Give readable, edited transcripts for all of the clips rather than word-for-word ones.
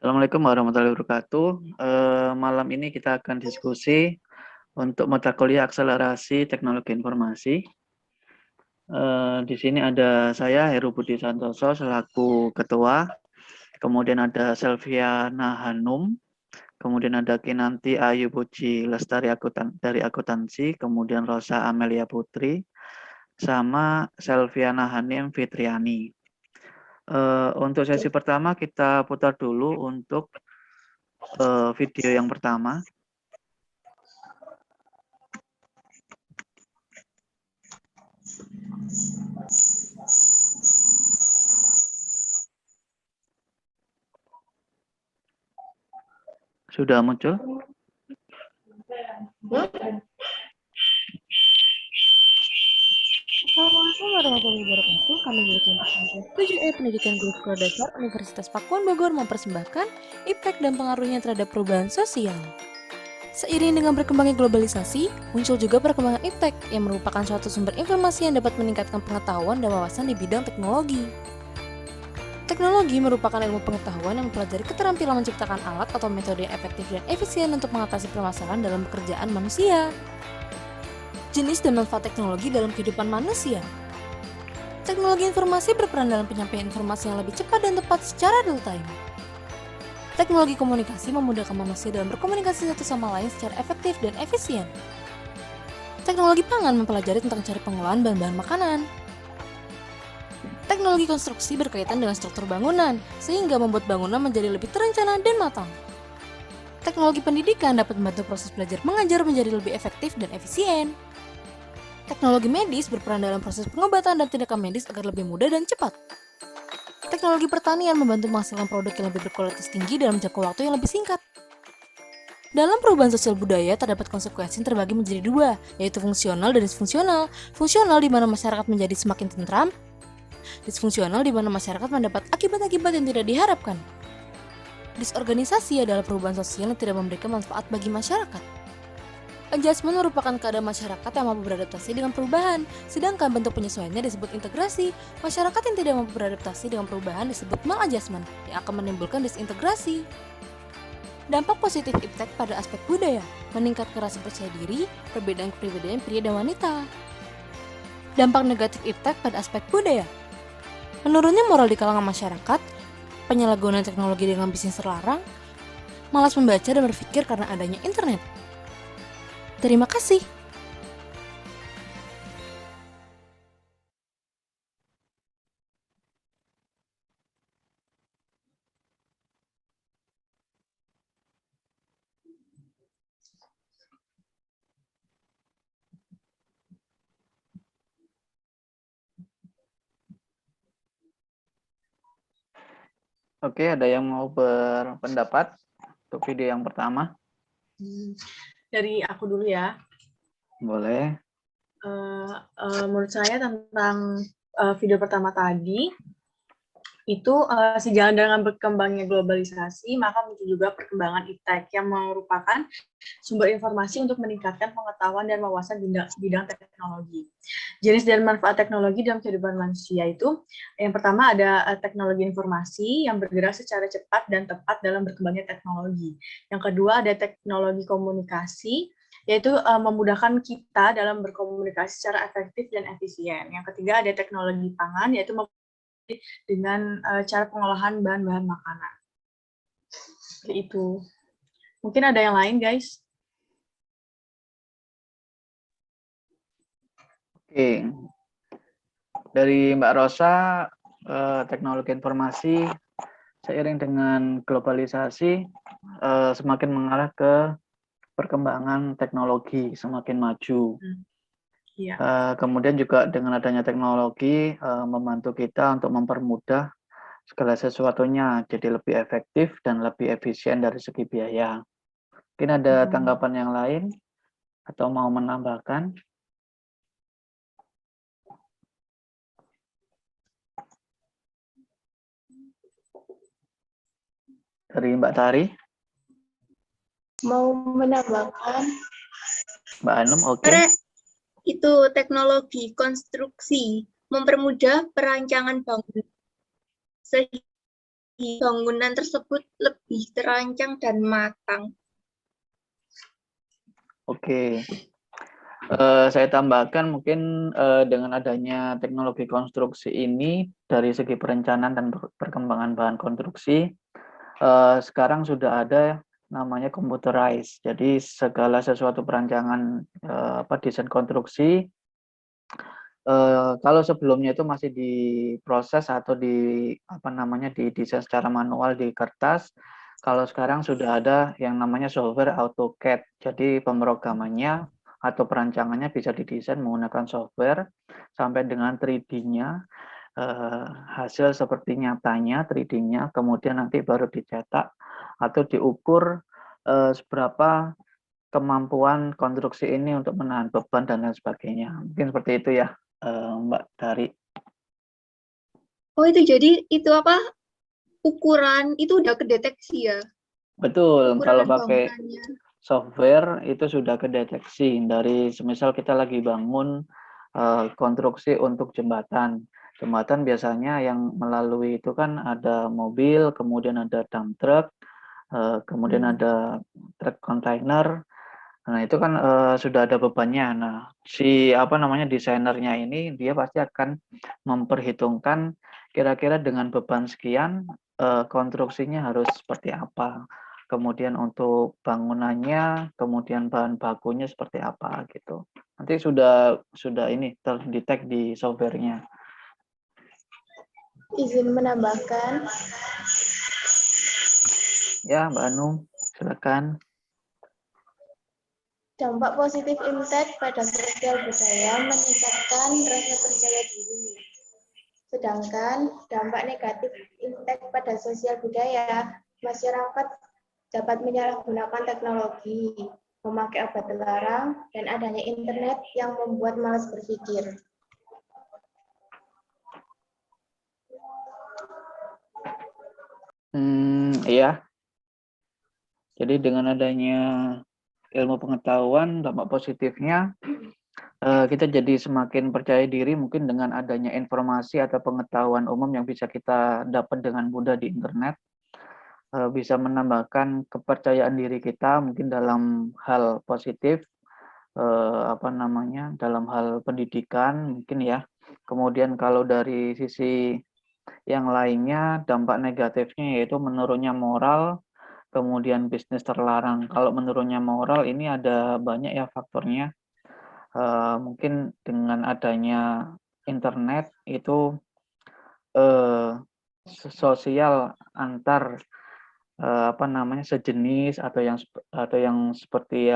Assalamualaikum warahmatullahi wabarakatuh. Malam ini kita akan diskusi untuk mata kuliah akselerasi teknologi informasi. Di sini ada saya Heru Budi Santoso selaku ketua, kemudian ada Selviana Hanum, kemudian ada Kinanti Ayu Puji Lestari dari akuntansi, kemudian Rosa Amelia Putri, sama Selviana Hanim Fitriani. Untuk sesi pertama kita putar dulu untuk video yang pertama. Sudah muncul? Assalamualaikum warahmatullahi wabarakatuh. Kami dari kelompok 7E Pendidikan Guru Sekolah Dasar Universitas Pakuan Bogor mempersembahkan IPTEK dan pengaruhnya terhadap perubahan sosial. Seiring dengan berkembangnya globalisasi, muncul juga perkembangan IPTEK yang merupakan suatu sumber informasi yang dapat meningkatkan pengetahuan dan wawasan di bidang teknologi. Teknologi merupakan ilmu pengetahuan yang mempelajari keterampilan menciptakan alat atau metode yang efektif dan efisien untuk mengatasi permasalahan dalam pekerjaan manusia. Jenis dan manfaat teknologi dalam kehidupan manusia. Teknologi informasi berperan dalam penyampaian informasi yang lebih cepat dan tepat secara real-time. Teknologi komunikasi memudahkan manusia dalam berkomunikasi satu sama lain secara efektif dan efisien. Teknologi pangan mempelajari tentang cara pengolahan bahan-bahan makanan. Teknologi konstruksi berkaitan dengan struktur bangunan, sehingga membuat bangunan menjadi lebih terencana dan matang. Teknologi pendidikan dapat membantu proses belajar mengajar menjadi lebih efektif dan efisien. Teknologi medis berperan dalam proses pengobatan dan tindakan medis agar lebih mudah dan cepat. Teknologi pertanian membantu menghasilkan produk yang lebih berkualitas tinggi dalam jangka waktu yang lebih singkat. Dalam perubahan sosial budaya terdapat konsekuensi yang terbagi menjadi dua, yaitu fungsional dan disfungsional. Fungsional di mana masyarakat menjadi semakin tentram, disfungsional di mana masyarakat mendapat akibat-akibat yang tidak diharapkan. Disorganisasi adalah perubahan sosial yang tidak memberikan manfaat bagi masyarakat. Adjustment merupakan keadaan masyarakat yang mampu beradaptasi dengan perubahan, sedangkan bentuk penyesuaiannya disebut integrasi. Masyarakat yang tidak mampu beradaptasi dengan perubahan disebut maladjustment, yang akan menimbulkan disintegrasi. Dampak positif IPTEK pada aspek budaya, meningkatkan rasa percaya diri, perbedaan kepribadian pria dan wanita. Dampak negatif IPTEK pada aspek budaya, menurunnya moral di kalangan masyarakat, penyalahgunaan teknologi dengan bisnis terlarang, malas membaca dan berpikir karena adanya internet. Terima kasih. Oke, ada yang mau berpendapat untuk video yang pertama? Dari aku dulu ya. Boleh. Menurut saya tentang video pertama tadi, itu sejalan dengan berkembangnya globalisasi, maka muncul juga perkembangan IPTEK yang merupakan sumber informasi untuk meningkatkan pengetahuan dan wawasan bidang teknologi. Jenis dan manfaat teknologi dalam kehidupan manusia itu, yang pertama ada teknologi informasi yang bergerak secara cepat dan tepat dalam berkembangnya teknologi. Yang kedua ada teknologi komunikasi, yaitu memudahkan kita dalam berkomunikasi secara efektif dan efisien. Yang ketiga ada teknologi pangan, yaitu dengan cara pengolahan bahan-bahan makanan. Seperti itu. Mungkin ada yang lain, guys? Oke. Dari Mbak Rosa, teknologi informasi seiring dengan globalisasi semakin mengarah ke perkembangan teknologi semakin maju. Iya. Kemudian juga dengan adanya teknologi membantu kita untuk mempermudah segala sesuatunya jadi lebih efektif dan lebih efisien dari segi biaya. Mungkin ada tanggapan yang lain atau mau menambahkan? Dari Mbak Tari? Mau menambahkan? Mbak Anum, oke. Itu teknologi konstruksi mempermudah perancangan bangunan bangunan tersebut lebih terancang dan matang. Oke. Saya tambahkan mungkin dengan adanya teknologi konstruksi ini dari segi perencanaan dan perkembangan bahan konstruksi sekarang sudah ada namanya computerized. Jadi segala sesuatu perancangan desain konstruksi kalau sebelumnya itu masih diproses atau didesain secara manual di kertas, kalau sekarang sudah ada yang namanya software AutoCAD. Jadi pemrogramannya atau perancangannya bisa didesain menggunakan software sampai dengan 3D-nya, hasil seperti nyatanya 3D-nya, kemudian nanti baru dicetak atau diukur seberapa kemampuan konstruksi ini untuk menahan beban dan lain sebagainya. Mungkin seperti itu ya, Mbak Dari. Oh, itu jadi itu apa? Ukuran itu udah kedeteksi ya? Betul, kalau Ukuran pakai bangunannya. software itu sudah kedeteksi dari semisal kita lagi bangun konstruksi untuk jembatan. Jembatan biasanya yang melalui itu kan ada mobil, kemudian ada dump truck, kemudian ada truk kontainer. Nah, itu kan sudah ada bebannya. Nah, desainernya ini dia pasti akan memperhitungkan kira-kira dengan beban sekian konstruksinya harus seperti apa. Kemudian untuk bangunannya, kemudian bahan bakunya seperti apa gitu. Nanti sudah ini terdetek di softwarenya. Izin menambahkan, Ya, Mbak Anung, silakan. dampak positif impact pada sosial budaya meningkatkan rasa percaya diri. Sedangkan dampak negatif impact pada sosial budaya, masyarakat dapat menyalahgunakan teknologi, memakai obat terlarang, dan adanya internet yang membuat malas berpikir. Iya. Jadi dengan adanya ilmu pengetahuan, dampak positifnya kita jadi semakin percaya diri mungkin dengan adanya informasi atau pengetahuan umum yang bisa kita dapat dengan mudah di internet, bisa menambahkan kepercayaan diri kita mungkin dalam hal positif, dalam hal pendidikan mungkin ya. Kemudian kalau dari sisi yang lainnya, dampak negatifnya yaitu menurunnya moral, kemudian bisnis terlarang. Kalau menurunnya moral ini ada banyak ya faktornya. Mungkin dengan adanya internet itu sosial antar sejenis atau yang seperti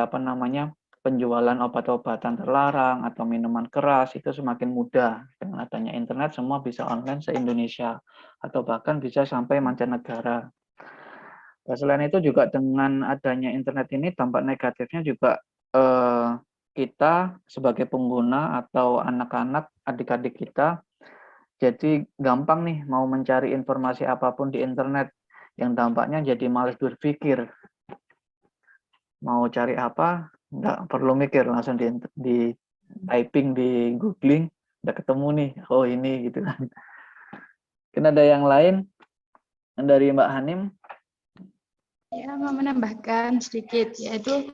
penjualan obat-obatan terlarang atau minuman keras itu semakin mudah. Dengan adanya internet semua bisa online se-Indonesia atau bahkan bisa sampai mancanegara. Nah, selain itu juga dengan adanya internet ini dampak negatifnya juga kita sebagai pengguna atau anak-anak, adik-adik kita jadi gampang nih mau mencari informasi apapun di internet yang dampaknya jadi malas berpikir. Mau cari apa, nggak perlu mikir, langsung di typing, di googling, udah ketemu nih, oh ini gitu kan. Mungkin ada yang lain dari Mbak Hanim? Ya, mau menambahkan sedikit, yaitu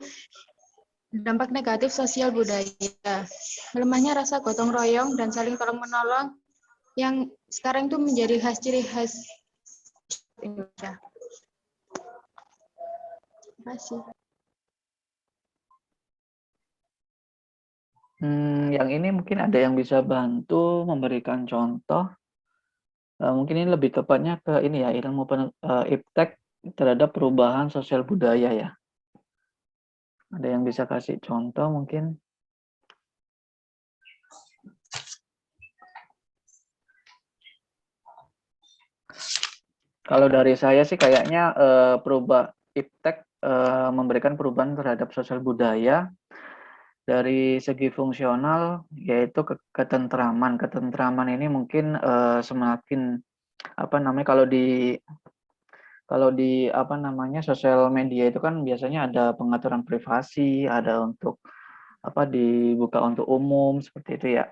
dampak negatif sosial budaya. Melemahnya rasa gotong royong dan saling tolong-menolong yang sekarang itu menjadi ciri khas Indonesia. Terima kasih. Yang ini mungkin ada yang bisa bantu memberikan contoh. Mungkin ini lebih tepatnya ke ini ya, ilmu iptek terhadap perubahan sosial budaya ya. Ada yang bisa kasih contoh mungkin? Kalau dari saya sih kayaknya iptek memberikan perubahan terhadap sosial budaya dari segi fungsional, yaitu ketentraman. Ketentraman ini mungkin semakin kalau di sosial media itu kan biasanya ada pengaturan privasi, ada untuk dibuka untuk umum seperti itu ya.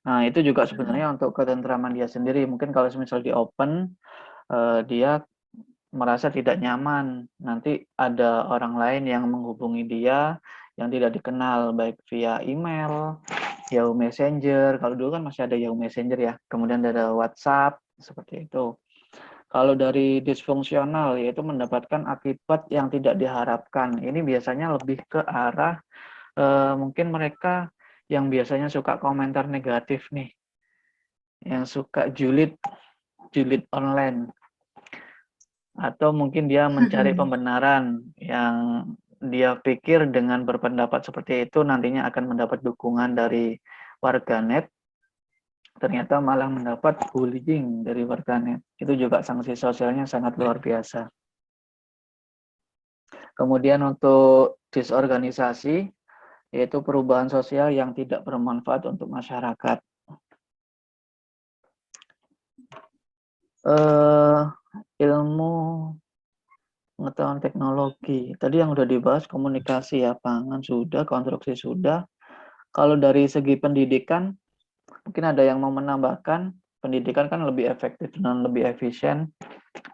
Nah, itu juga sebenarnya untuk ketentraman dia sendiri. Mungkin kalau misal di open dia merasa tidak nyaman. Nanti ada orang lain yang menghubungi dia yang tidak dikenal, baik via email, Yahoo Messenger. Kalau dulu kan masih ada Yahoo Messenger ya. Kemudian ada WhatsApp, seperti itu. Kalau dari disfungsional, yaitu mendapatkan akibat yang tidak diharapkan. Ini biasanya lebih ke arah mungkin mereka yang biasanya suka komentar negatif nih, yang suka julid online, atau mungkin dia mencari pembenaran yang dia pikir dengan berpendapat seperti itu nantinya akan mendapat dukungan dari warganet, ternyata malah mendapat bullying dari warganet. Itu juga sanksi sosialnya sangat luar biasa. Kemudian untuk disorganisasi, yaitu perubahan sosial yang tidak bermanfaat untuk masyarakat. Ilmu pengetahuan teknologi. Tadi yang udah dibahas komunikasi ya, pangan sudah, konstruksi sudah. Kalau dari segi pendidikan, mungkin ada yang mau menambahkan, pendidikan kan lebih efektif dan lebih efisien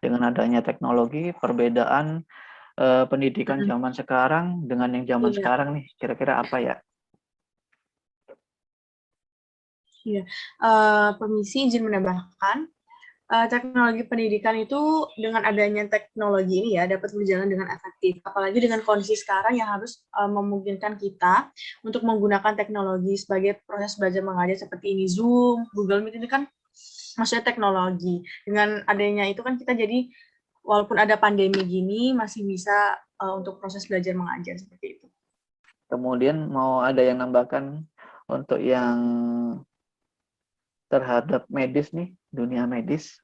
dengan adanya teknologi. Perbedaan pendidikan zaman sekarang dengan yang zaman sekarang nih, kira-kira apa ya? Iya, permisi izin menambahkan, teknologi pendidikan itu dengan adanya teknologi ini ya dapat berjalan dengan efektif. Apalagi dengan kondisi sekarang yang harus memungkinkan kita untuk menggunakan teknologi sebagai proses belajar mengajar seperti ini Zoom, Google Meet ini kan maksudnya teknologi. Dengan adanya itu kan kita jadi walaupun ada pandemi gini masih bisa untuk proses belajar mengajar seperti itu. Kemudian mau ada yang nambahkan untuk yang terhadap medis nih, dunia medis?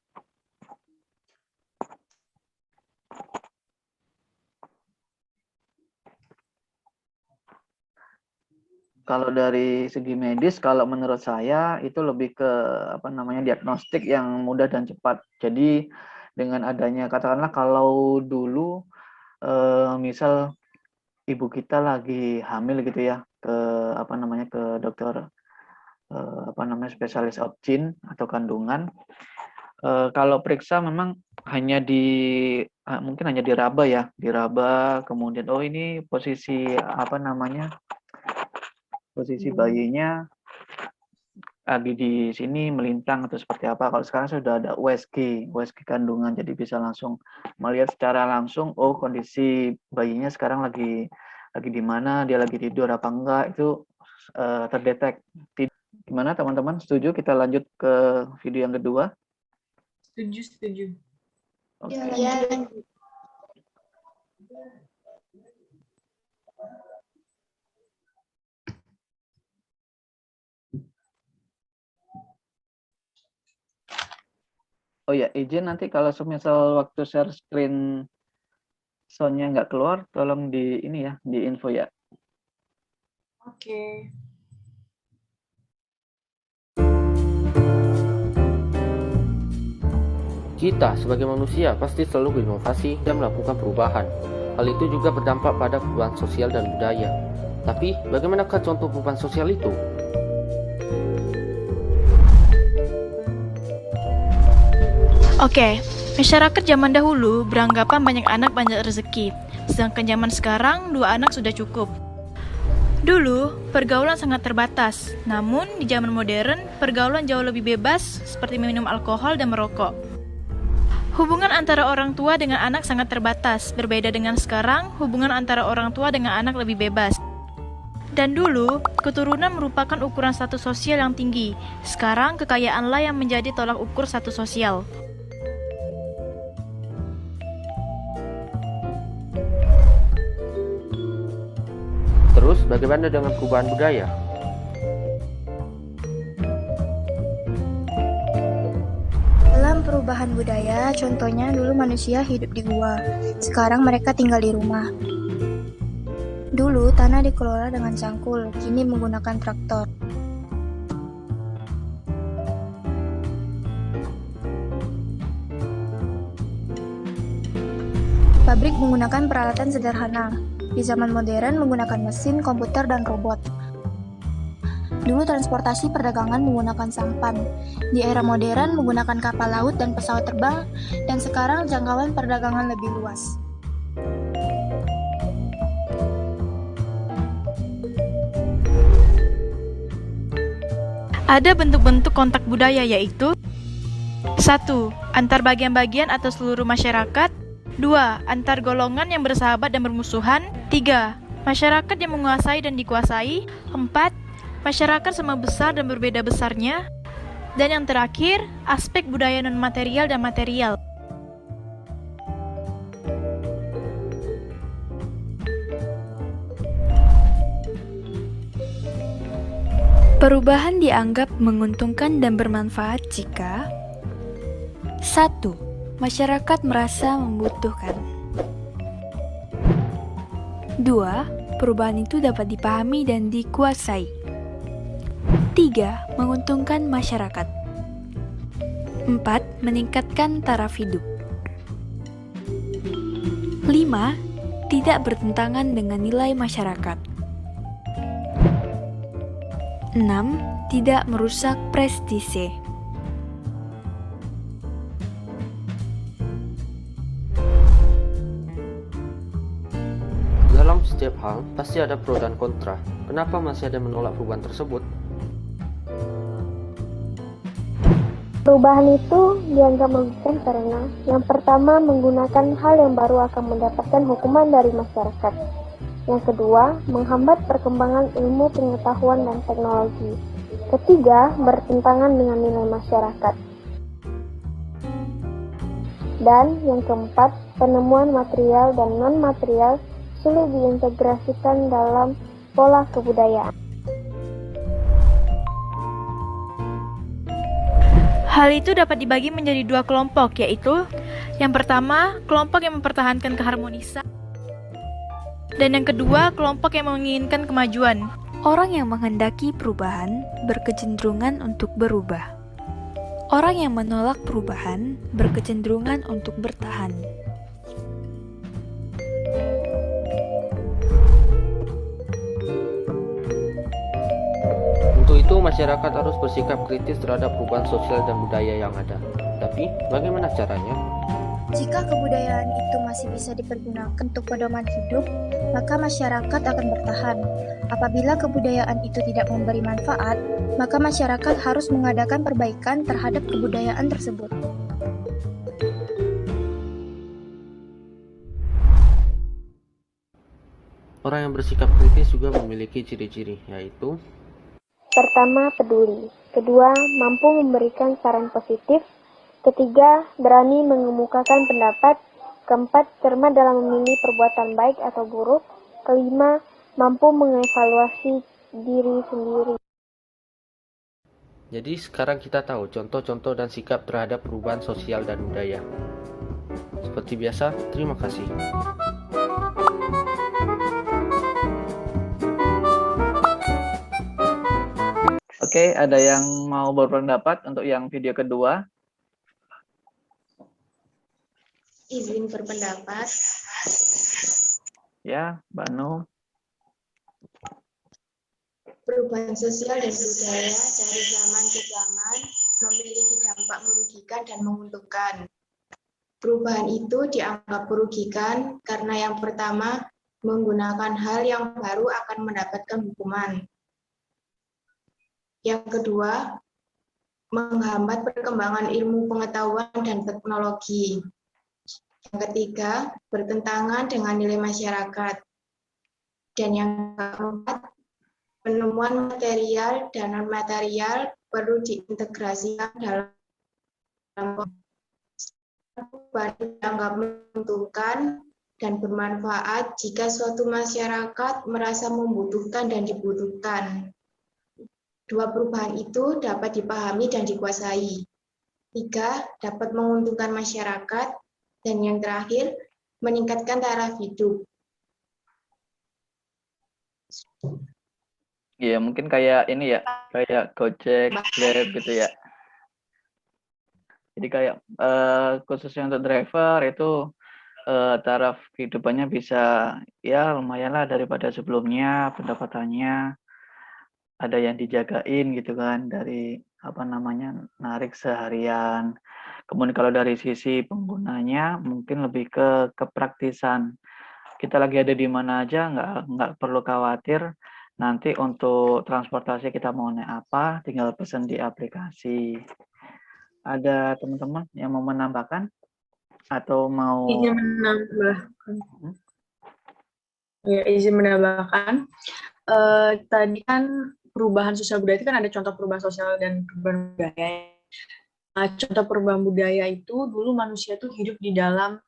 Kalau dari segi medis, kalau menurut saya itu lebih ke diagnostik yang mudah dan cepat. Jadi dengan adanya katakanlah kalau dulu misal ibu kita lagi hamil gitu ya, ke dokter spesialis obgyn atau kandungan. Kalau periksa memang mungkin hanya diraba ya, diraba, kemudian ini posisi posisi bayinya lagi di sini melintang atau seperti apa. Kalau sekarang sudah ada USG kandungan, jadi bisa langsung melihat secara langsung, oh kondisi bayinya sekarang lagi di mana, dia lagi tidur apa enggak, itu terdetek. Gimana teman-teman, setuju kita lanjut ke video yang kedua? Setuju. Oke. Ya, Oh ya, izin nanti kalau semisal waktu share screen soundnya nggak keluar, tolong di info ya. Oke. Kita sebagai manusia pasti selalu berinovasi dan melakukan perubahan. Hal itu juga berdampak pada perubahan sosial dan budaya. Tapi, bagaimanakah contoh perubahan sosial itu? Oke, masyarakat zaman dahulu beranggapan banyak anak banyak rezeki, sedangkan zaman sekarang 2 anak sudah cukup. Dulu, pergaulan sangat terbatas, namun di zaman modern, pergaulan jauh lebih bebas seperti minum alkohol dan merokok. Hubungan antara orang tua dengan anak sangat terbatas, berbeda dengan sekarang, hubungan antara orang tua dengan anak lebih bebas. Dan dulu, keturunan merupakan ukuran status sosial yang tinggi, sekarang kekayaanlah yang menjadi tolak ukur status sosial. Terus, bagaimana dengan perubahan budaya? Dalam perubahan budaya, contohnya dulu manusia hidup di gua, sekarang mereka tinggal di rumah. Dulu tanah dikelola dengan cangkul, kini menggunakan traktor. Pabrik menggunakan peralatan sederhana. Di zaman modern menggunakan mesin, komputer, dan robot. Dulu transportasi perdagangan menggunakan sampan. Di era modern menggunakan kapal laut dan pesawat terbang, dan sekarang jangkauan perdagangan lebih luas. Ada bentuk-bentuk kontak budaya yaitu 1. Antar bagian-bagian atau seluruh masyarakat. 2. Antar golongan yang bersahabat dan bermusuhan. 3. Masyarakat yang menguasai dan dikuasai. 4. Masyarakat sama besar dan berbeda besarnya. Dan yang terakhir, aspek budaya non-material dan material. Perubahan dianggap menguntungkan dan bermanfaat jika 1. Masyarakat merasa membutuhkan. 2. Perubahan itu dapat dipahami dan dikuasai. 3. Menguntungkan masyarakat. 4. Meningkatkan taraf hidup. 5. Tidak bertentangan dengan nilai masyarakat. 6. Tidak merusak prestise. Dalam setiap hal, pasti ada pro dan kontra. Kenapa masih ada yang menolak perubahan tersebut? Perubahan itu dianggap merugikan karena yang pertama menggunakan hal yang baru akan mendapatkan hukuman dari masyarakat. Yang kedua, menghambat perkembangan ilmu pengetahuan dan teknologi. Ketiga, bertentangan dengan nilai masyarakat. Dan yang keempat, penemuan material dan non-material sulit diintegrasikan dalam pola kebudayaan. Hal itu dapat dibagi menjadi dua kelompok, yaitu yang pertama, kelompok yang mempertahankan keharmonisan, dan yang kedua, kelompok yang menginginkan kemajuan. Orang yang menghendaki perubahan berkecenderungan untuk berubah. Orang yang menolak perubahan berkecenderungan untuk bertahan. Untuk itu, masyarakat harus bersikap kritis terhadap perubahan sosial dan budaya yang ada. Tapi, bagaimana caranya? Jika kebudayaan itu masih bisa dipergunakan untuk pedoman hidup, maka masyarakat akan bertahan. Apabila kebudayaan itu tidak memberi manfaat, maka masyarakat harus mengadakan perbaikan terhadap kebudayaan tersebut. Orang yang bersikap kritis juga memiliki ciri-ciri, yaitu Pertama, peduli. Kedua, mampu memberikan saran positif. Ketiga, berani mengemukakan pendapat. Keempat, cermat dalam memilih perbuatan baik atau buruk. Kelima, mampu mengevaluasi diri sendiri. Jadi sekarang kita tahu contoh-contoh dan sikap terhadap perubahan sosial dan budaya. Seperti biasa, terima kasih. Oke, ada yang mau berpendapat untuk yang video kedua? Izin berpendapat. Ya, Banu. Perubahan sosial dan budaya dari zaman ke zaman memiliki dampak merugikan dan menguntungkan. Perubahan itu dianggap merugikan karena yang pertama, menggunakan hal yang baru akan mendapatkan hukuman. Yang kedua, menghambat perkembangan ilmu pengetahuan dan teknologi. Yang ketiga, bertentangan dengan nilai masyarakat. Dan yang keempat, penemuan material dan non-material perlu diintegrasikan dalam perubahan dianggap menguntungkan dan bermanfaat jika suatu masyarakat merasa membutuhkan dan dibutuhkan. Dua perubahan itu dapat dipahami dan dikuasai. Tiga, dapat menguntungkan masyarakat. Dan yang terakhir, meningkatkan taraf hidup. Ya, mungkin kayak ini ya, kayak Gojek, Grab gitu ya. Jadi kayak khususnya untuk driver itu taraf kehidupannya bisa ya lumayan lah daripada sebelumnya pendapatannya. ada yang dijagain gitu kan dari apa namanya narik seharian. Kemudian kalau dari sisi penggunanya mungkin lebih ke kepraktisan. Kita lagi ada di mana aja, nggak perlu khawatir. Nanti untuk transportasi kita mau naik apa, tinggal pesan di aplikasi. Ada teman-teman yang mau menambahkan atau mau? Izin menambahkan. Ya, izin menambahkan. Tadi kan perubahan sosial budaya itu kan ada contoh perubahan sosial dan perubahan budaya. Contoh perubahan budaya itu dulu manusia tuh hidup di dalam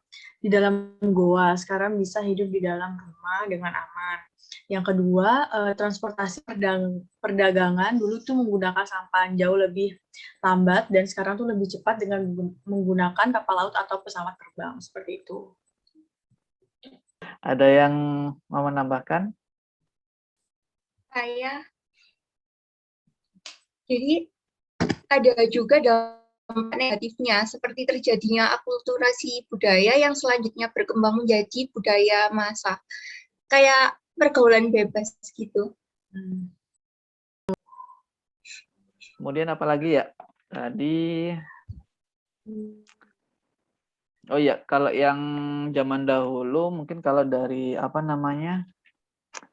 goa, sekarang bisa hidup di dalam rumah dengan aman. Yang kedua, transportasi perdagangan dulu tuh menggunakan sampan jauh lebih lambat dan sekarang tuh lebih cepat dengan menggunakan kapal laut atau pesawat terbang seperti itu. Ada yang mau menambahkan? Saya, jadi ada juga dampak negatifnya, seperti terjadinya akulturasi budaya yang selanjutnya berkembang menjadi budaya massa, kayak pergaulan bebas gitu. Kemudian apa lagi ya? Tadi, oh iya, kalau yang zaman dahulu mungkin kalau dari apa namanya,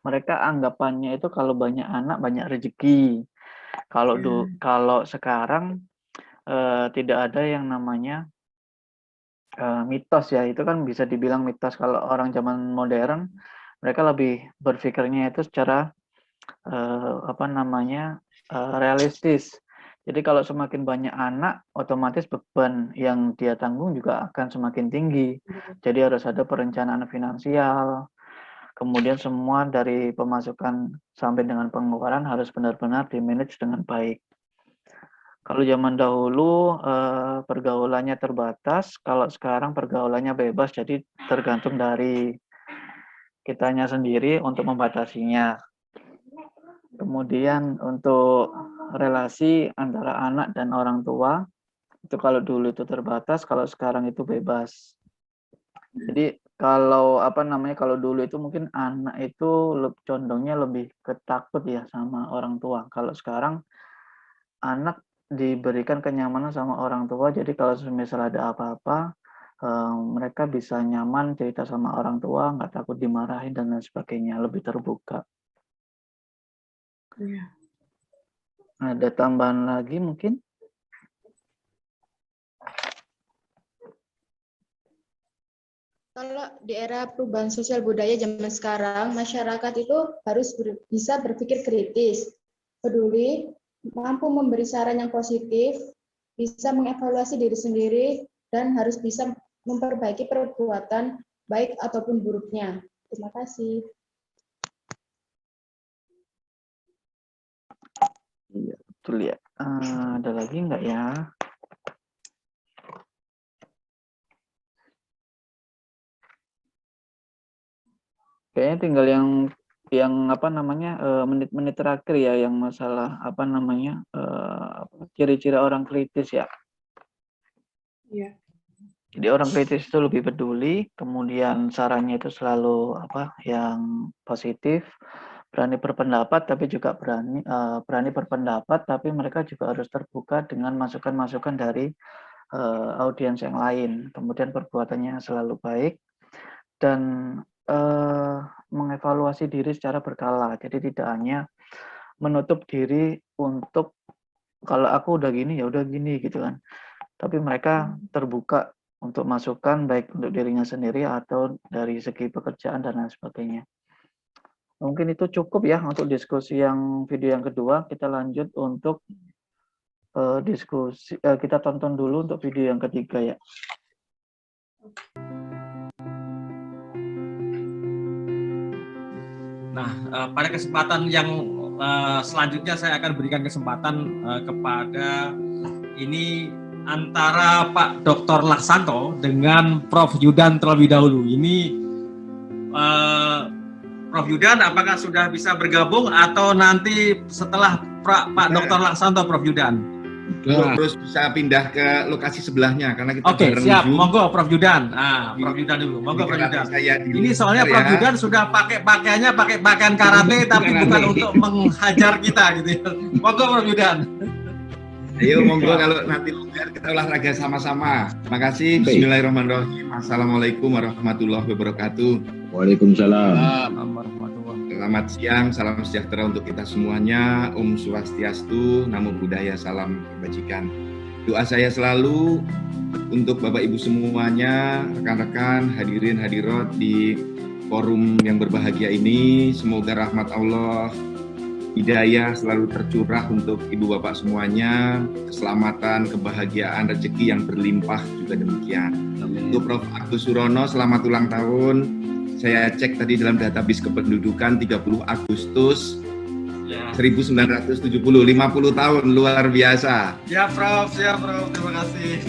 mereka anggapannya itu kalau banyak anak banyak rezeki. Kalau sekarang tidak ada yang namanya mitos ya, itu kan bisa dibilang mitos. Kalau orang zaman modern mereka lebih berpikirnya itu secara apa namanya realistis. Jadi kalau semakin banyak anak, otomatis beban yang dia tanggung juga akan semakin tinggi. Jadi harus ada perencanaan finansial. Kemudian semua dari pemasukan sampai dengan pengeluaran harus benar-benar di-manage dengan baik. Kalau zaman dahulu pergaulannya terbatas, kalau sekarang pergaulannya bebas, jadi tergantung dari kitanya sendiri untuk membatasinya. Kemudian untuk relasi antara anak dan orang tua, itu kalau dulu itu terbatas, kalau sekarang itu bebas. Jadi kalau apa namanya, kalau dulu itu mungkin anak itu condongnya lebih ketakut ya sama orang tua. Kalau sekarang anak diberikan kenyamanan sama orang tua, jadi kalau misal ada apa-apa mereka bisa nyaman cerita sama orang tua, nggak takut dimarahin dan lain sebagainya, lebih terbuka. Ya. Ada tambahan lagi mungkin? Kalau di era perubahan sosial budaya zaman sekarang, masyarakat itu harus bisa berpikir kritis, peduli, mampu memberi saran yang positif, bisa mengevaluasi diri sendiri, dan harus bisa memperbaiki perbuatan baik ataupun buruknya. Terima kasih. Iya, betul ya. Ada lagi nggak ya? Kayaknya tinggal yang apa namanya menit-menit terakhir ya, yang masalah apa namanya ciri-ciri orang kritis ya. Iya. Jadi orang kritis itu lebih peduli, kemudian sarannya itu selalu apa yang positif, berani berpendapat, tapi juga berani berpendapat, tapi mereka juga harus terbuka dengan masukan-masukan dari audiens yang lain. Kemudian perbuatannya selalu baik dan mengevaluasi diri secara berkala. Jadi tidak hanya menutup diri untuk kalau aku udah gini ya udah gini gitu kan. Tapi mereka terbuka untuk masukan baik untuk dirinya sendiri atau dari segi pekerjaan dan lain sebagainya. Mungkin itu cukup ya untuk diskusi yang video yang kedua. Kita lanjut untuk diskusi. Kita tonton dulu untuk video yang ketiga ya. Nah, pada kesempatan yang selanjutnya saya akan berikan kesempatan kepada ini antara Pak Dr. Laksanto dengan Prof. Yudan terlebih dahulu. Ini Prof. Yudan apakah sudah bisa bergabung atau nanti setelah Pak Dr. Laksanto, Prof. Yudan? Terus bisa pindah ke lokasi sebelahnya karena kita Oke, bareng siap. Zoom. Monggo Prof Yudan. Prof Yudan dulu. Monggo Prof Yudan. Ini soalnya Prof Yudan sudah pakai pakaian karate tapi bukan untuk menghajar kita gitu ya. Monggo Prof Yudan. Ayo monggo kalau nanti kita olahraga sama-sama. Makasih. Bismillahirrahmanirrahim. Assalamualaikum warahmatullahi wabarakatuh. Waalaikumsalam. Selamat siang, salam sejahtera untuk kita semuanya. Om Swastiastu, Namo Buddhaya, salam kebajikan. Doa saya selalu untuk Bapak Ibu semuanya, rekan-rekan, hadirin hadirat di forum yang berbahagia ini. Semoga rahmat Allah, hidayah selalu tercurah untuk Ibu Bapak semuanya, keselamatan, kebahagiaan, rezeki yang berlimpah juga demikian. Untuk Prof. Agus Surono, selamat ulang tahun. Saya cek tadi dalam database kependudukan 30 Agustus 1970, 50 tahun, luar biasa. Ya Prof, terima kasih.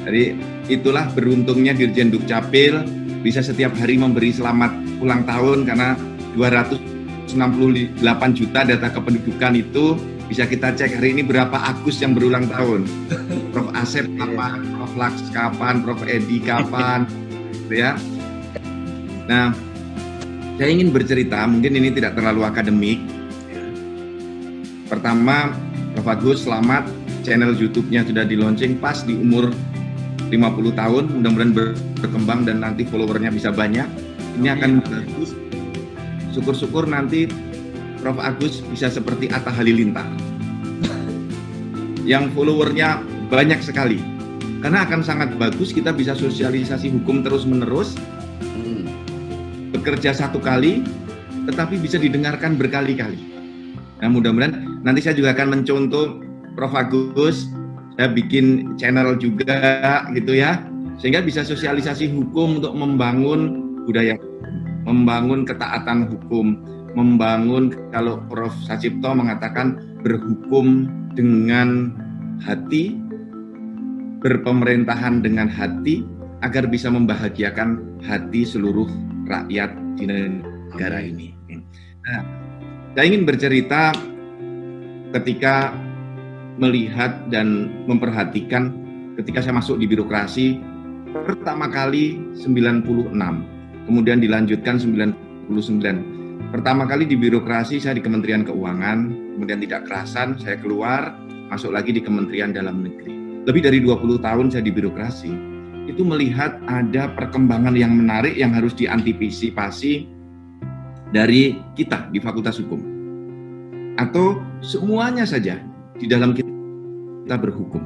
Jadi itulah beruntungnya Dirjen Dukcapil bisa setiap hari memberi selamat ulang tahun karena 268 juta data kependudukan itu bisa kita cek hari ini berapa Agus yang berulang tahun. Prof. Asep kapan, Prof. Laks kapan, Prof. Edi kapan, gitu ya. Nah, saya ingin bercerita, mungkin ini tidak terlalu akademik. Pertama, Prof. Agus, selamat. Channel YouTube-nya sudah di-launching pas di umur 50 tahun. Mudah-mudahan berkembang dan nanti followernya bisa banyak. Ini akan bagus. Syukur-syukur nanti Prof. Agus bisa seperti Atta Halilintar. Yang followernya banyak sekali. Karena akan sangat bagus kita bisa sosialisasi hukum terus-menerus. Bekerja satu kali, tetapi bisa didengarkan berkali-kali. Nah, mudah-mudahan nanti saya juga akan mencontoh Prof. Agus, saya bikin channel juga gitu ya, sehingga bisa sosialisasi hukum untuk membangun budaya, membangun ketaatan hukum, membangun kalau Prof. Sacipto mengatakan berhukum dengan hati, berpemerintahan dengan hati, agar bisa membahagiakan hati seluruh rakyat di negara ini. Nah, saya ingin bercerita ketika melihat dan memperhatikan ketika saya masuk di birokrasi pertama kali 96, kemudian dilanjutkan 99. Pertama kali di birokrasi saya di Kementerian Keuangan, kemudian tidak kerasan saya keluar, masuk lagi di Kementerian Dalam Negeri. Lebih dari 20 tahun saya di birokrasi. Itu melihat ada perkembangan yang menarik yang harus diantisipasi dari kita di Fakultas Hukum. Atau semuanya saja di dalam kita berhukum.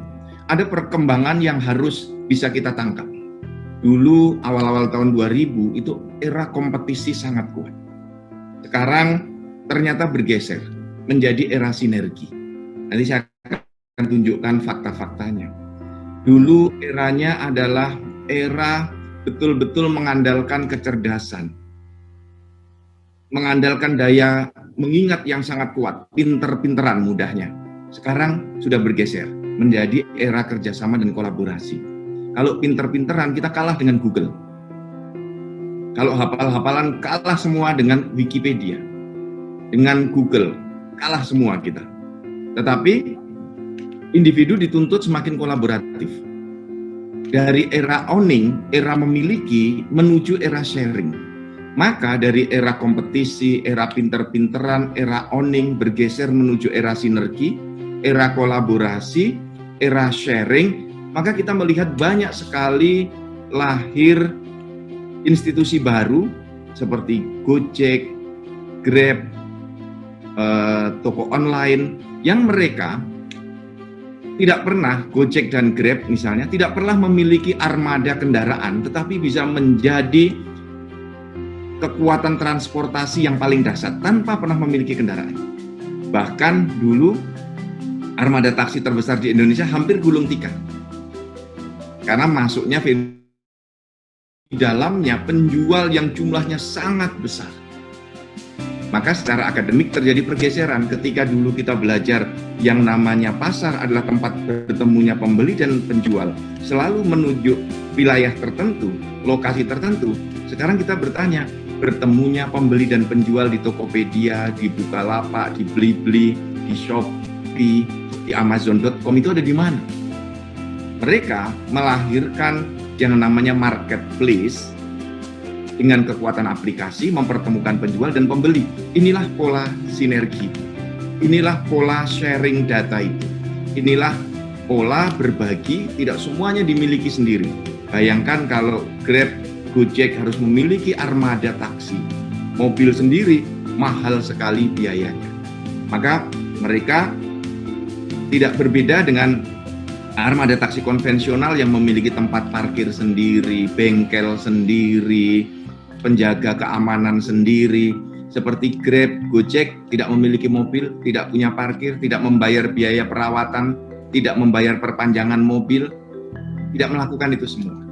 Ada perkembangan yang harus bisa kita tangkap. Dulu awal-awal tahun 2000 itu era kompetisi sangat kuat. Sekarang ternyata bergeser menjadi era sinergi. Nanti saya akan tunjukkan fakta-faktanya. Dulu eranya adalah era betul-betul mengandalkan kecerdasan, mengandalkan daya mengingat yang sangat kuat, pinter-pinteran mudahnya. Sekarang sudah bergeser menjadi era kerjasama dan kolaborasi. Kalau pinter-pinteran kita kalah dengan Google. Kalau hafal-hafalan kalah semua dengan Wikipedia. Dengan Google kalah semua kita. Tetapi individu dituntut semakin kolaboratif. Dari era owning, era memiliki, menuju era sharing. Maka dari era kompetisi, era pinter-pinteran, era owning bergeser menuju era sinergi, era kolaborasi, era sharing. Maka kita melihat banyak sekali lahir institusi baru seperti Gojek, Grab, toko online yang mereka tidak pernah, Gojek dan Grab misalnya, tidak pernah memiliki armada kendaraan, tetapi bisa menjadi kekuatan transportasi yang paling dahsyat tanpa pernah memiliki kendaraan. Bahkan dulu, armada taksi terbesar di Indonesia hampir gulung tikar. Karena masuknya di dalamnya penjual yang jumlahnya sangat besar. Maka secara akademik terjadi pergeseran ketika dulu kita belajar yang namanya pasar adalah tempat bertemunya pembeli dan penjual. Selalu menuju wilayah tertentu, lokasi tertentu. Sekarang kita bertanya, bertemunya pembeli dan penjual di Tokopedia, di Bukalapak, di Blibli, di Shopee, di Amazon.com itu ada di mana? Mereka melahirkan yang namanya marketplace dengan kekuatan aplikasi, mempertemukan penjual dan pembeli. Inilah pola sinergi. Inilah pola sharing data itu. Inilah pola berbagi, tidak semuanya dimiliki sendiri. Bayangkan kalau Grab, Gojek harus memiliki armada taksi, mobil sendiri, mahal sekali biayanya. Maka mereka tidak berbeda dengan armada taksi konvensional yang memiliki tempat parkir sendiri, bengkel sendiri, penjaga keamanan sendiri. Seperti Grab, Gojek tidak memiliki mobil, tidak punya parkir, tidak membayar biaya perawatan, tidak membayar perpanjangan mobil, tidak melakukan itu semua.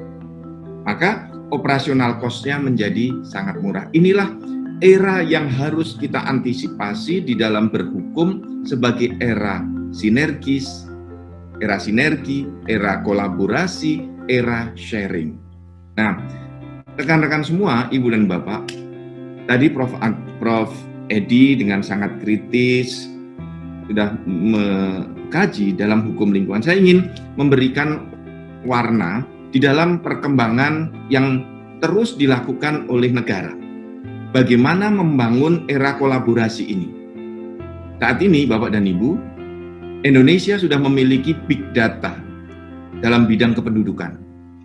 Maka operasional cost-nya menjadi sangat murah. Inilah era yang harus kita antisipasi di dalam berhukum sebagai era sinergis, era sinergi, era kolaborasi, era sharing. Nah, rekan-rekan semua, Ibu dan Bapak, tadi Prof. Edi dengan sangat kritis sudah mengkaji dalam hukum lingkungan. Saya ingin memberikan warna di dalam perkembangan yang terus dilakukan oleh negara. Bagaimana membangun era kolaborasi ini? Saat ini, Bapak dan Ibu, Indonesia sudah memiliki big data dalam bidang kependudukan.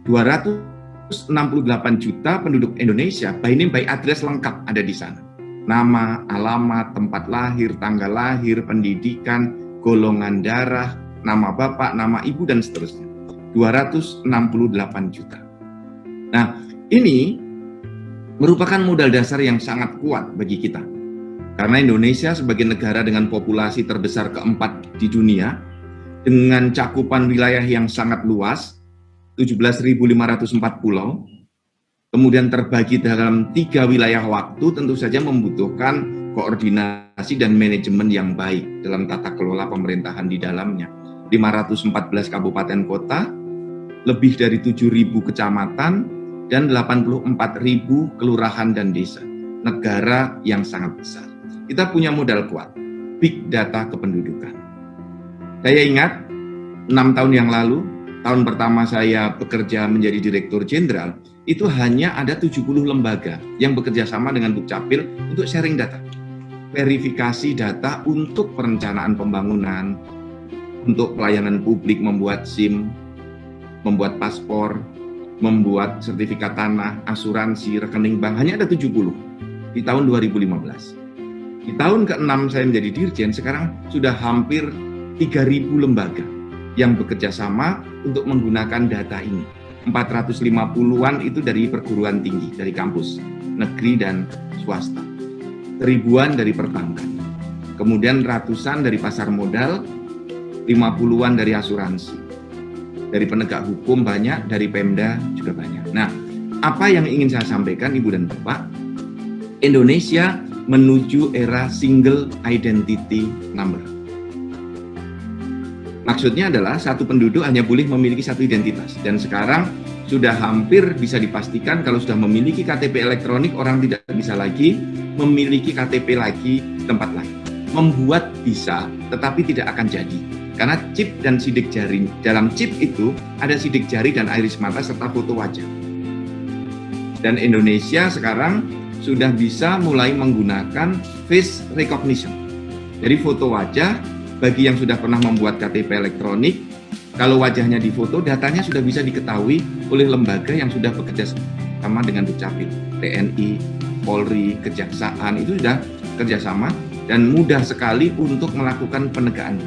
268 juta penduduk Indonesia, by name by address lengkap ada di sana. Nama, alamat, tempat lahir, tanggal lahir, pendidikan, golongan darah, nama bapak, nama ibu, dan seterusnya. 268 juta. Nah, ini merupakan modal dasar yang sangat kuat bagi kita. Karena Indonesia sebagai negara dengan populasi terbesar keempat di dunia, dengan cakupan wilayah yang sangat luas, 17.504 pulau, kemudian terbagi dalam 3 wilayah waktu, tentu saja membutuhkan koordinasi dan manajemen yang baik dalam tata kelola pemerintahan di dalamnya. 514 kabupaten kota, lebih dari 7.000 kecamatan, dan 84.000 kelurahan dan desa. Negara yang sangat besar. Kita punya modal kuat, big data kependudukan. Saya ingat 6 tahun yang lalu, tahun pertama saya bekerja menjadi Direktur Jenderal, itu hanya ada 70 lembaga yang bekerja sama dengan Dukcapil untuk sharing data. Verifikasi data untuk perencanaan pembangunan, untuk pelayanan publik, membuat SIM, membuat paspor, membuat sertifikat tanah, asuransi, rekening bank, hanya ada 70 di tahun 2015. Di tahun ke-6 saya menjadi Dirjen, sekarang sudah hampir 3.000 lembaga yang bekerja sama untuk menggunakan data ini. 450-an itu dari perguruan tinggi, dari kampus, negeri dan swasta. 1000-an dari perbankan. Kemudian ratusan dari pasar modal, 50-an dari asuransi. Dari penegak hukum banyak, dari Pemda juga banyak. Nah, apa yang ingin saya sampaikan Ibu dan Bapak, Indonesia menuju era single identity number. Maksudnya adalah satu penduduk hanya boleh memiliki satu identitas. Dan sekarang sudah hampir bisa dipastikan kalau sudah memiliki KTP elektronik, orang tidak bisa lagi memiliki KTP lagi di tempat lain. Membuat bisa, tetapi tidak akan jadi. Karena chip dan sidik jari, dalam chip itu ada sidik jari dan iris mata serta foto wajah. Dan Indonesia sekarang sudah bisa mulai menggunakan face recognition. Jadi foto wajah, bagi yang sudah pernah membuat KTP elektronik, kalau wajahnya difoto, datanya sudah bisa diketahui oleh lembaga yang sudah bekerja sama dengan Dukcapil, TNI, Polri, Kejaksaan, itu sudah kerjasama dan mudah sekali untuk melakukan penegakan.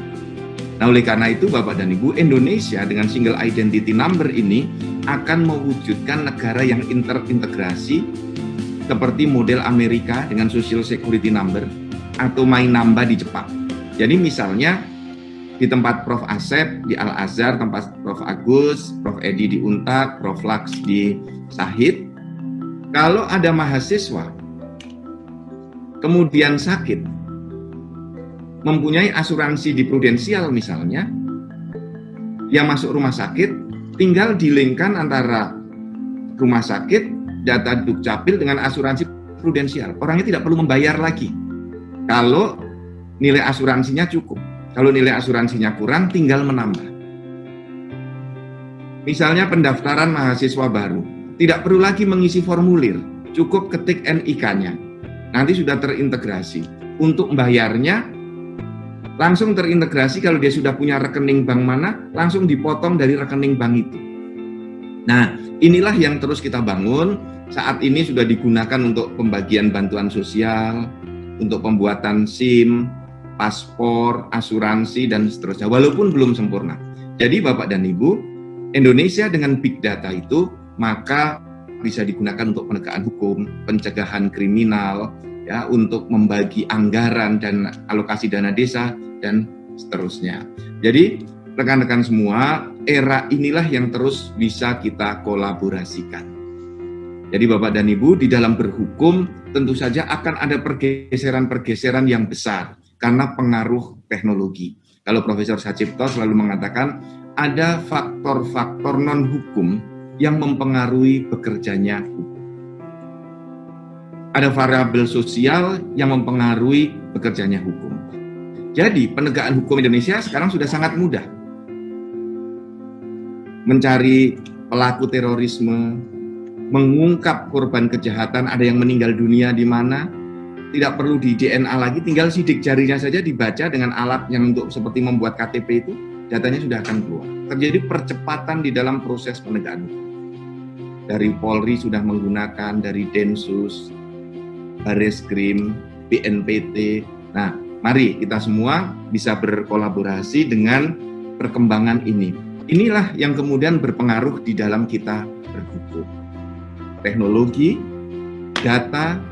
Nah, oleh karena itu, Bapak dan Ibu, Indonesia dengan single identity number ini akan mewujudkan negara yang terintegrasi seperti model Amerika dengan social security number atau main namba di Jepang. Jadi misalnya di tempat Prof. Asep di Al-Azhar, tempat Prof. Agus, Prof. Edi di Untak, Prof. Laks di Sahid, kalau ada mahasiswa kemudian sakit, mempunyai asuransi di Prudensial misalnya, yang masuk rumah sakit, tinggal dilingkan antara rumah sakit, data Dukcapil dengan asuransi Prudensial. Orangnya tidak perlu membayar lagi kalau nilai asuransinya cukup. Kalau nilai asuransinya kurang, tinggal menambah. Misalnya pendaftaran mahasiswa baru, tidak perlu lagi mengisi formulir, cukup ketik NIK-nya. Nanti sudah terintegrasi. Untuk membayarnya, langsung terintegrasi. Kalau dia sudah punya rekening bank mana, langsung dipotong dari rekening bank itu. Nah, inilah yang terus kita bangun. Saat ini sudah digunakan untuk pembagian bantuan sosial, untuk pembuatan SIM, paspor, asuransi, dan seterusnya, walaupun belum sempurna. Jadi Bapak dan Ibu, Indonesia dengan big data itu maka bisa digunakan untuk penegakan hukum, pencegahan kriminal, ya, untuk membagi anggaran dan alokasi dana desa, dan seterusnya. Jadi rekan-rekan semua, era inilah yang terus bisa kita kolaborasikan. Jadi Bapak dan Ibu, di dalam berhukum tentu saja akan ada pergeseran-pergeseran yang besar karena pengaruh teknologi. Kalau Profesor Sacipto selalu mengatakan ada faktor-faktor non-hukum yang mempengaruhi bekerjanya hukum. Ada variabel sosial yang mempengaruhi bekerjanya hukum. Jadi penegakan hukum Indonesia sekarang sudah sangat mudah. Mencari pelaku terorisme, mengungkap korban kejahatan, ada yang meninggal dunia di mana, tidak perlu di DNA lagi, tinggal sidik jarinya saja dibaca dengan alat yang untuk seperti membuat KTP itu, datanya sudah akan keluar. Terjadi percepatan di dalam proses penegakan hukum. Dari Polri sudah menggunakan, dari Densus, Bareskrim, BNPT. Nah, mari kita semua bisa berkolaborasi dengan perkembangan ini. Inilah yang kemudian berpengaruh di dalam kita berhukum. Teknologi, data,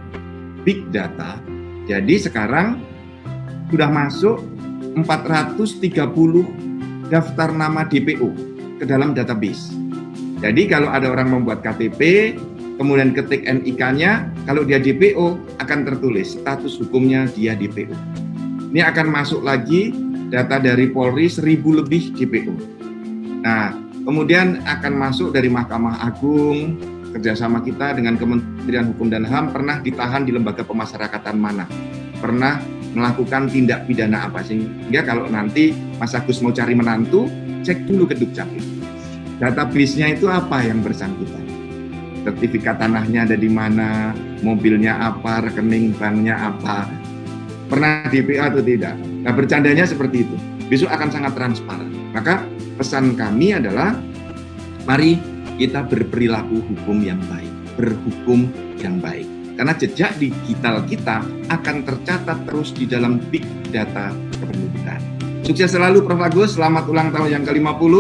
big data. Jadi sekarang sudah masuk 430 daftar nama DPO ke dalam database. Jadi kalau ada orang membuat KTP, kemudian ketik NIK-nya, kalau dia DPO akan tertulis status hukumnya dia DPO. Ini akan masuk lagi data dari Polri 1000 lebih DPO. Nah, kemudian akan masuk dari Mahkamah Agung, kerjasama kita dengan Kementerian Hukum dan HAM, pernah ditahan di lembaga pemasyarakatan mana, pernah melakukan tindak pidana apa, sehingga kalau nanti Mas Agus mau cari menantu, cek dulu ke Dukcapil. Database-nya itu apa yang bersangkutan, sertifikat tanahnya ada di mana, mobilnya apa, rekening banknya apa, pernah DPO atau tidak. Nah, bercandanya seperti itu, besok akan sangat transparan. Maka pesan kami adalah, mari kita berperilaku hukum yang baik, berhukum yang baik. Karena jejak digital kita akan tercatat terus di dalam big data kependudukan. Sukses selalu Prof. Agus, selamat ulang tahun yang ke-50.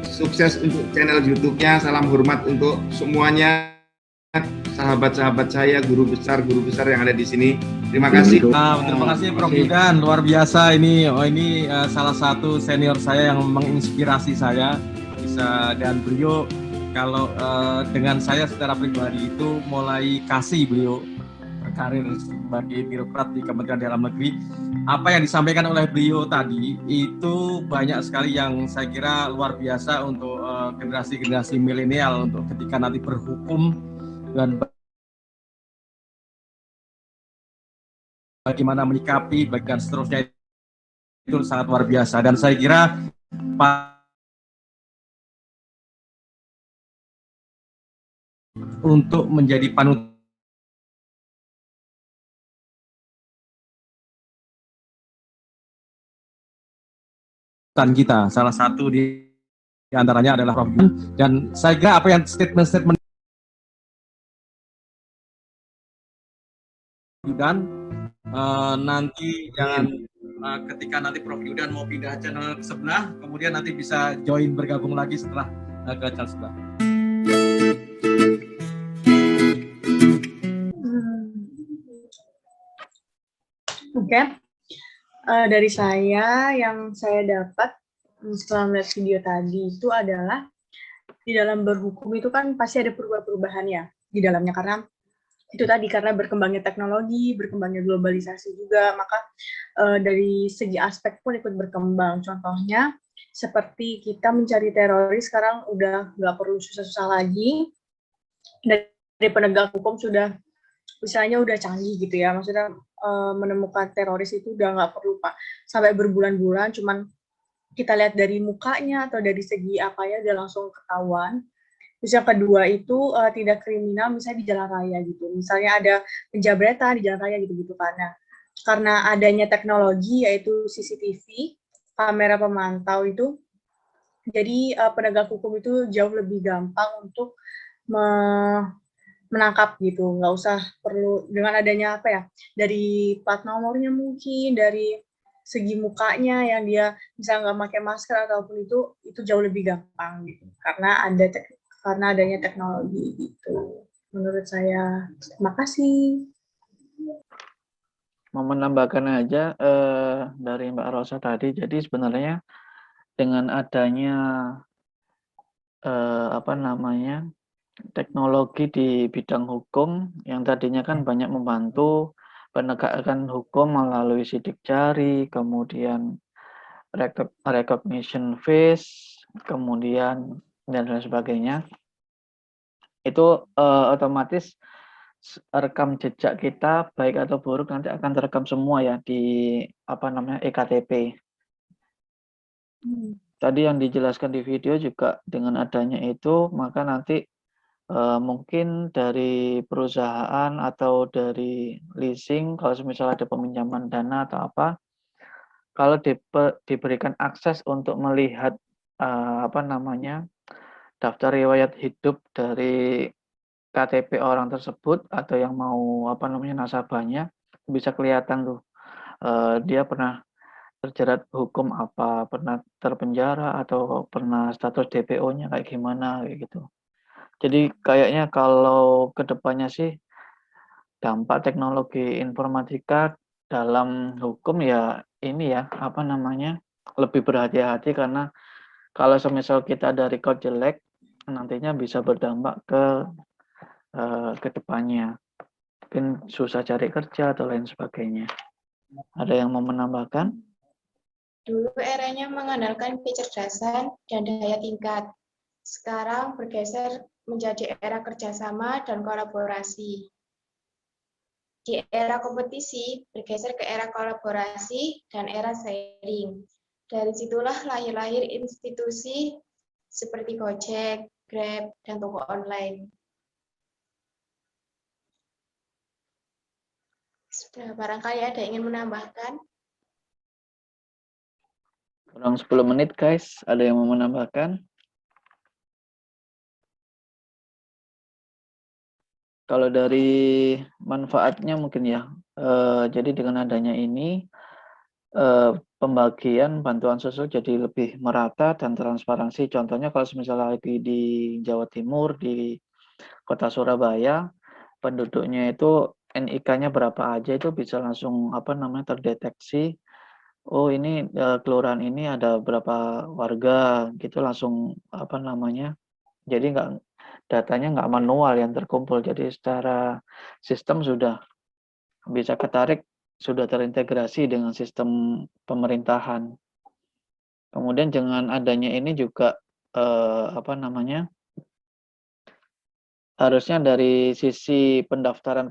Sukses untuk channel YouTube-nya, salam hormat untuk semuanya. Sahabat-sahabat saya, guru besar yang ada di sini. Terima kasih. Terima kasih Prof. Yudan, luar biasa ini. Ini salah satu senior saya yang menginspirasi saya. Dan beliau kalau dengan saya secara pribadi itu mulai kasih beliau karir sebagai birokrat di Kementerian Dalam Negeri. Apa yang disampaikan oleh beliau tadi itu banyak sekali yang saya kira luar biasa untuk generasi-generasi milenial untuk ketika nanti berhukum dan bagaimana menyikapi dan seterusnya, itu sangat luar biasa. Dan saya kira untuk menjadi panutan kita, salah satu di antaranya adalah Prof. Dan saya kira apa yang statement-statement Yudan nanti jangan ketika nanti Prof. Yudan mau pindah channel sebelah, kemudian nanti bisa join bergabung lagi setelah ke channel sebelah. Oke. Dari saya yang saya dapat setelah melihat video tadi itu adalah di dalam berhukum itu kan pasti ada perubahan-perubahan ya di dalamnya, karena itu tadi karena berkembangnya teknologi, berkembangnya globalisasi juga, maka dari segi aspek pun ikut berkembang. Contohnya seperti kita mencari teroris sekarang udah nggak perlu susah-susah lagi, dari penegak hukum sudah misalnya udah canggih gitu ya, maksudnya menemukan teroris itu udah nggak perlu Pak sampai berbulan-bulan, cuman kita lihat dari mukanya atau dari segi apa ya dia langsung ketahuan. Terus yang kedua itu tidak kriminal misalnya di jalan raya gitu. Misalnya ada penjabretan di jalan raya gitu-gitu karena adanya teknologi yaitu CCTV, kamera pemantau itu, jadi penegak hukum itu jauh lebih gampang untuk menangkap gitu. Nggak usah perlu dengan adanya apa ya, dari plat nomornya mungkin, dari segi mukanya yang dia bisa nggak pakai masker ataupun itu jauh lebih gampang gitu karena adanya teknologi gitu menurut saya. Terima kasih. Mau menambahkan aja dari Mbak Rosa tadi, jadi sebenarnya dengan adanya teknologi di bidang hukum yang tadinya kan banyak membantu penegakan hukum melalui sidik jari, kemudian recognition face, kemudian dan lain sebagainya, itu otomatis rekam jejak kita baik atau buruk nanti akan terekam semua ya di ektp. Tadi yang dijelaskan di video juga dengan adanya itu, maka nanti mungkin dari perusahaan atau dari leasing, kalau misalnya ada peminjaman dana atau apa, kalau diberikan akses untuk melihat daftar riwayat hidup dari KTP orang tersebut atau yang mau nasabahnya, bisa kelihatan tuh dia pernah terjerat hukum apa, pernah terpenjara atau pernah status DPO-nya kayak gimana kayak gitu. Jadi kayaknya kalau kedepannya sih dampak teknologi informatika dalam hukum ya ini ya lebih berhati-hati, karena kalau semisal kita ada record jelek nantinya bisa berdampak ke depannya, mungkin susah cari kerja atau lain sebagainya. Ada yang mau menambahkan? Dulu eranya mengandalkan kecerdasan dan daya tingkat. Sekarang bergeser menjadi era kerjasama dan kolaborasi. Di era kompetisi, bergeser ke era kolaborasi dan era sharing. Dari situlah lahir institusi seperti Gojek, Grab, dan toko online. Sudah, barangkali ada yang ingin menambahkan? Kurang 10 menit guys, ada yang mau menambahkan? Kalau dari manfaatnya mungkin ya, jadi dengan adanya ini pembagian bantuan sosial jadi lebih merata dan transparansi. Contohnya kalau misalnya lagi di Jawa Timur, di Kota Surabaya, penduduknya itu NIK-nya berapa aja itu bisa langsung terdeteksi. Oh ini kelurahan ini ada berapa warga gitu, langsung jadi datanya nggak manual yang terkumpul, jadi secara sistem sudah bisa ketarik, sudah terintegrasi dengan sistem pemerintahan. Kemudian dengan adanya ini juga harusnya dari sisi pendaftaran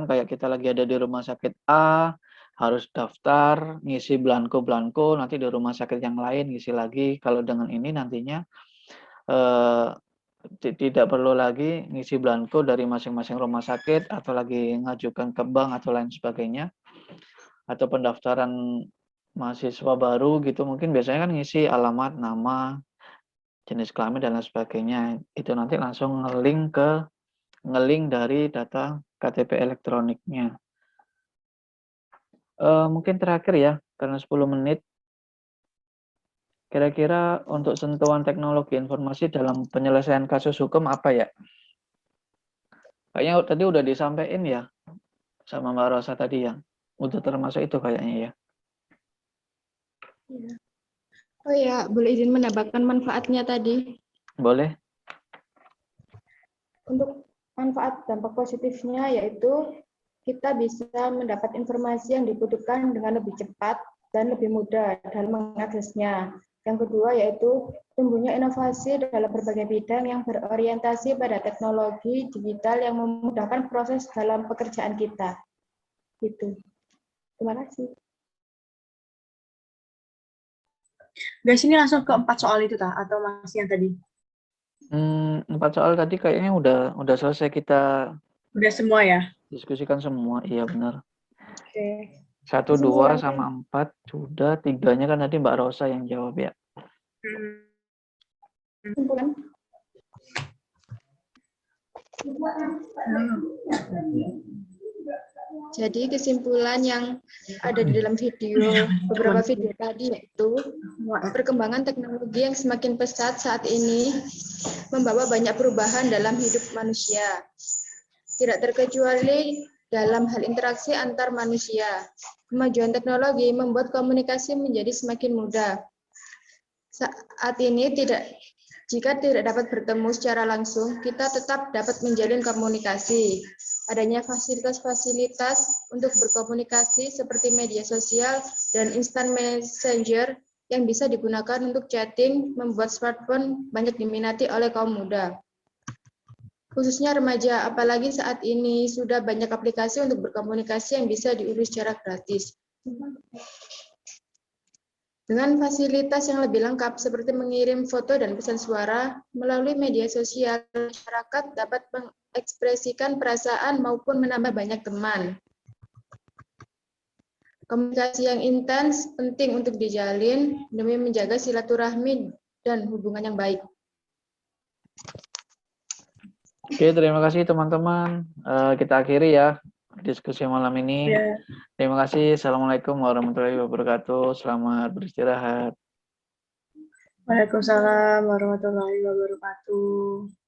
kayak kita lagi ada di rumah sakit A, harus daftar, ngisi blanko-blanko, nanti di rumah sakit yang lain ngisi lagi. Kalau dengan ini nantinya tidak perlu lagi ngisi blanko dari masing-masing rumah sakit atau lagi ngajukan ke bank atau lain sebagainya. Atau pendaftaran mahasiswa baru gitu, mungkin biasanya kan ngisi alamat, nama, jenis kelamin dan lain sebagainya. Itu nanti langsung ngelink dari data KTP elektroniknya. Mungkin terakhir ya, karena 10 menit. Kira-kira untuk sentuhan teknologi informasi dalam penyelesaian kasus hukum apa ya? Kayaknya tadi udah disampaikan ya sama Mbak Rosa tadi ya. Udah termasuk itu kayaknya ya. Oh ya, boleh izin menambahkan manfaatnya tadi? Boleh. Untuk manfaat dampak positifnya yaitu kita bisa mendapat informasi yang dibutuhkan dengan lebih cepat dan lebih mudah dalam mengaksesnya. Yang kedua yaitu tumbuhnya inovasi dalam berbagai bidang yang berorientasi pada teknologi digital yang memudahkan proses dalam pekerjaan kita. Gitu. Terima kasih. Guys, ini langsung ke 4 soal itu, atau masih yang tadi? 4 soal tadi kayaknya udah selesai kita Udah semua ya? diskusikan semua. Iya benar. Oke. 1, 2 sama 4 sudah, 3-nya kan tadi Mbak Rosa yang jawab ya. Kesimpulan. Jadi kesimpulan yang ada di dalam beberapa video tadi yaitu perkembangan teknologi yang semakin pesat saat ini membawa banyak perubahan dalam hidup manusia. Tidak terkecuali dalam hal interaksi antar manusia. Kemajuan teknologi membuat komunikasi menjadi semakin mudah. Saat ini jika tidak dapat bertemu secara langsung, kita tetap dapat menjalin komunikasi. Adanya fasilitas-fasilitas untuk berkomunikasi seperti media sosial dan instant messenger yang bisa digunakan untuk chatting membuat smartphone banyak diminati oleh kaum muda. Khususnya remaja, apalagi saat ini sudah banyak aplikasi untuk berkomunikasi yang bisa diunduh secara gratis. Dengan fasilitas yang lebih lengkap seperti mengirim foto dan pesan suara melalui media sosial, masyarakat dapat mengekspresikan perasaan maupun menambah banyak teman. Komunikasi yang intens penting untuk dijalin demi menjaga silaturahmi dan hubungan yang baik. Oke, terima kasih teman-teman. Kita akhiri ya diskusi malam ini. Terima kasih. Assalamualaikum warahmatullahi wabarakatuh. Selamat beristirahat. Waalaikumsalam warahmatullahi wabarakatuh.